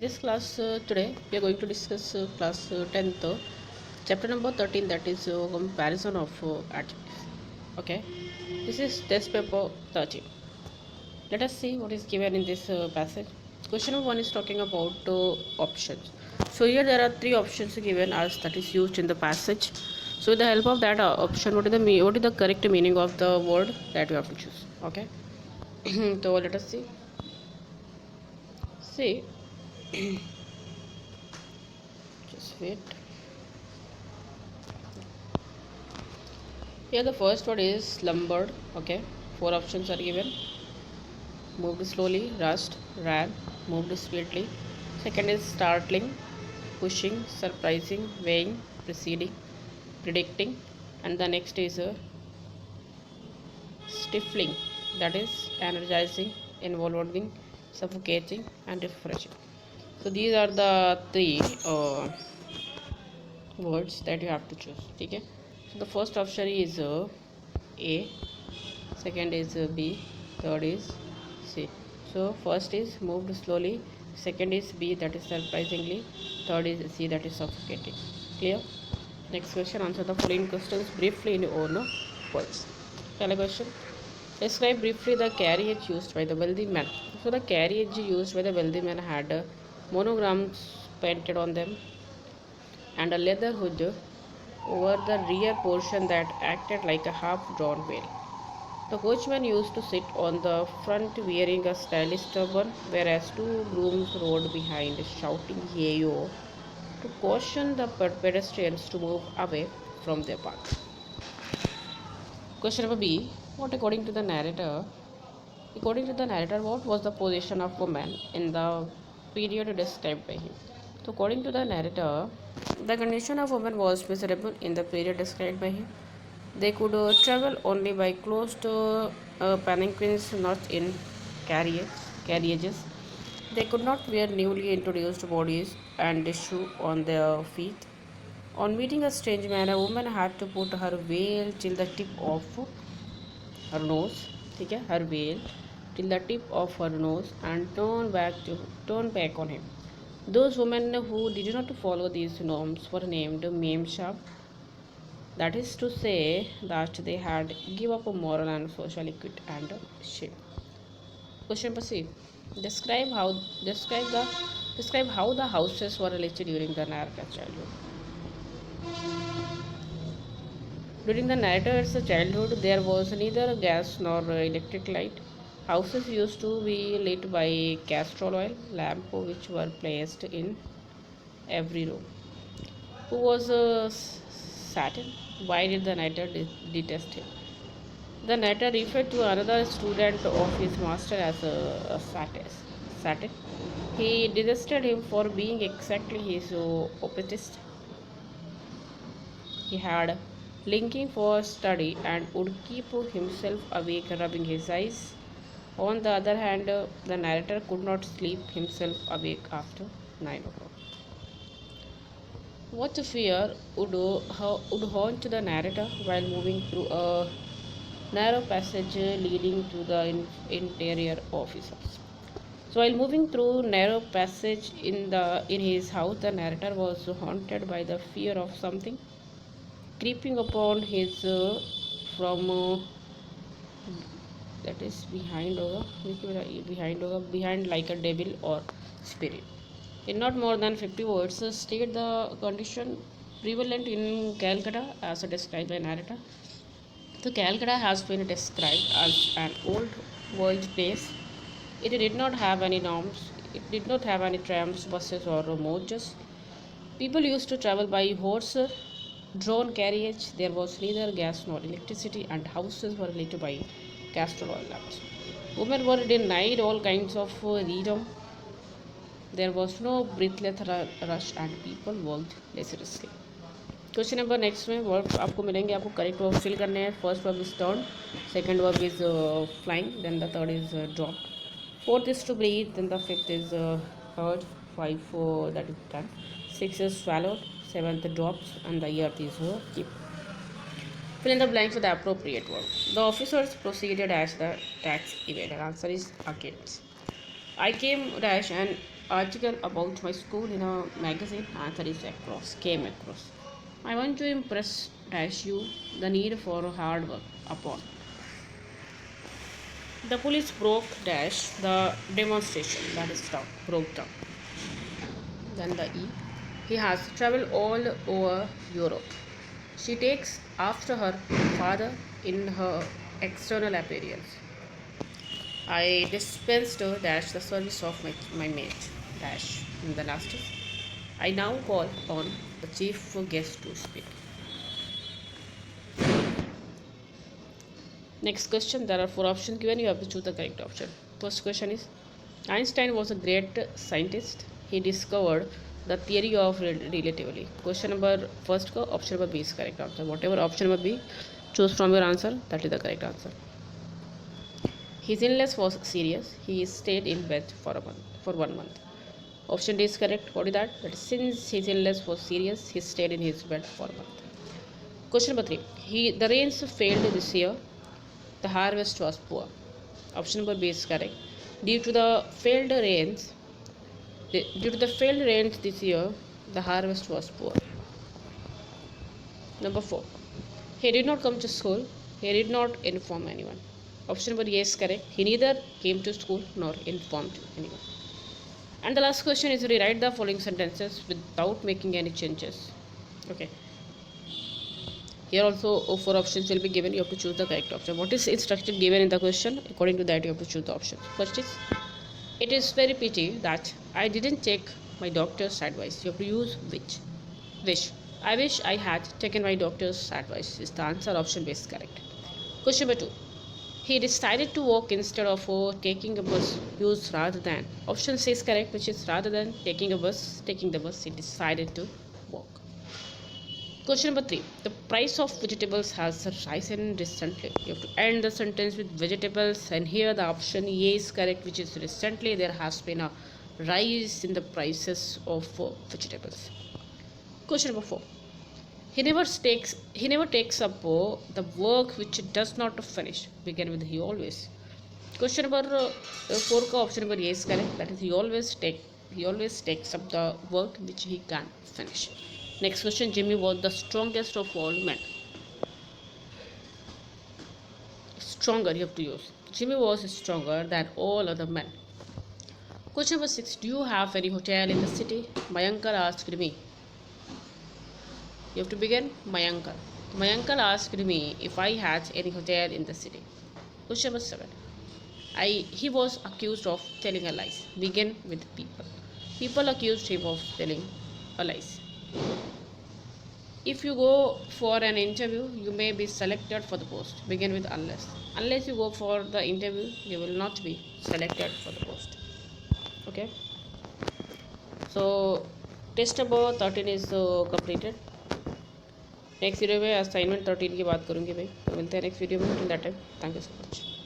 This class today we are going to discuss class 10th chapter number 13, that is comparison of adjectives. Okay, this is test paper 13. Let us see what is given in this passage. Question number 1 is talking about options. So here there are three options given as that is used in the passage. So with the help of that option, what is the correct meaning of the word that you have to choose? Okay, so let us see. See, just wait. Here the first word is slumbered. Okay, four options are given: moved slowly, rushed, ran, moved speedily. Second is startling, pushing, surprising, weighing, preceding, predicting, and the next is stifling, that is energizing, involving, suffocating, and refreshing. So these are the three words that you have to choose. Okay, so the first option is A, second is B, third is C. So first is moved slowly, second is B, that is surprisingly, third is C, that is suffocating. Clear? Next question, answer the following questions briefly in your own words. Shall question? Describe briefly the carriage used by the wealthy man. So the carriage used by the wealthy man had monograms painted on them and a leather hood over the rear portion that acted like a half drawn veil. The coachman used to sit on the front wearing a stylish turban, whereas two grooms rode behind shouting "Hey-yo" to caution the pedestrians to move away from their path. Question number B. What according to the narrator, what was the position of woman in the period described by him? So according to the narrator, the condition of women was miserable in the period described by him. They could travel only by closed palanquins, not in carriages. They could not wear newly introduced bodies and shoe on their feet. On meeting a strange man, a woman had to put her veil till the tip of her nose, ठीक है, her veil till the tip of her nose and turn back on him. Those women who did not follow these norms were named Chap. That is to say that they had give up a moral and social equity and shame. Question number C. Describe how describe how the houses were listed during the narrator's childhood. During the narrator's childhood, there was neither gas nor electric light. Houses used to be lit by castor oil lamp, which were placed in every room. Who was Saturn? Why did the narrator detest him? The narrator referred to another student of his master as a satyr. He detested him for being exactly his opposite. He had linking for study and would keep himself awake rubbing his eyes. On the other hand, the narrator could not sleep himself awake after 9 o'clock. What fear would haunt the narrator while moving through a narrow passage leading to the interior of his house? So while moving through narrow passage in his house, the narrator was haunted by the fear of something creeping upon his from that is behind like a devil or spirit. In not more than 50 words, state the condition prevalent in Calcutta as described by narrator. So Calcutta has been described as an old world place. It did not have any norms. It did not have any trams, buses, or modes. People used to travel by horse, drawn carriage. There was neither gas nor electricity, and houses were lit by castor oil lamps. Women were denied all kinds of freedom. There was no breathless rush, and people worked laboriously. Question number next में verb आपको मिलेंगे, आपको correct verb fill करने हैं. First verb is turn, second verb is flying, then the third is drop, fourth is to breathe, then the fifth is heard, five that is done, six is swallowed, seventh drops, and the eighth is keep. Fill in the blanks with the appropriate word. The officers proceeded as the tax evader. Answer is against. I came dash and article about my school in a magazine. Answer is across. Came across. I want to impress dash you the need for hard work upon. The police broke dash the demonstration that is down broke down. Then the E. He has traveled all over Europe. She takes after her father in her external appearance. I dispensed dash the service of my mate dash in the last. I now call on the chief guest to speak. Next question, there are four options given. You have to choose the correct option. First question is, Einstein was a great scientist. He discovered the theory of relativity. Question number first ko option number B is correct answer. Whatever option number B, choose from your answer. That is the correct answer. His illness was serious. He stayed in bed for 1 month. Option D is correct. What is that? That is, since his illness was serious, he stayed in his bed for a month. Question number 3. The rains failed this year. The harvest was poor. Option number B is correct. Due to the failed rains this year, the harvest was poor. Number 4. He did not come to school. He did not inform anyone. Option number A is correct. He neither came to school nor informed anyone. And the last question is, rewrite the following sentences without making any changes. Okay. Here also four options will be given. You have to choose the correct option. What is instruction given in the question? According to that, you have to choose the option. First is, it is very pity that I didn't take my doctor's advice. You have to use which. Wish. I wish I had taken my doctor's advice. Is the answer. Option B is correct. Question number 2. He decided to walk instead of taking a bus. Use rather than. Option C is correct, which is rather than taking the bus, he decided to walk. Question number 3. The price of vegetables has risen recently. You have to end the sentence with vegetables, and here the option A is correct, which is recently there has been a rise in the prices of vegetables. Question number 4. He never takes up the work which does not finish. Begin with he always. Question number 4 ka option number A is correct. That is he always takes up the work which he can't finish. Next question, Jimmy was the strongest of all men. Stronger you have to use. Jimmy was stronger than all other men. Question number 6, do you have any hotel in the city? My uncle asked me. You have to begin my uncle. My uncle asked me if I had any hotel in the city. Question number 7. He was accused of telling a lie. Begin with people. People accused him of telling a lie. If you go for an interview, you may be selected for the post. Begin with unless. Unless you go for the interview, you will not be selected for the post. Okay. So test number 13 is completed. Next video में assignment 13 की बात करूँगी भाई. तो मिलते हैं next video में. Till that time thank you so much.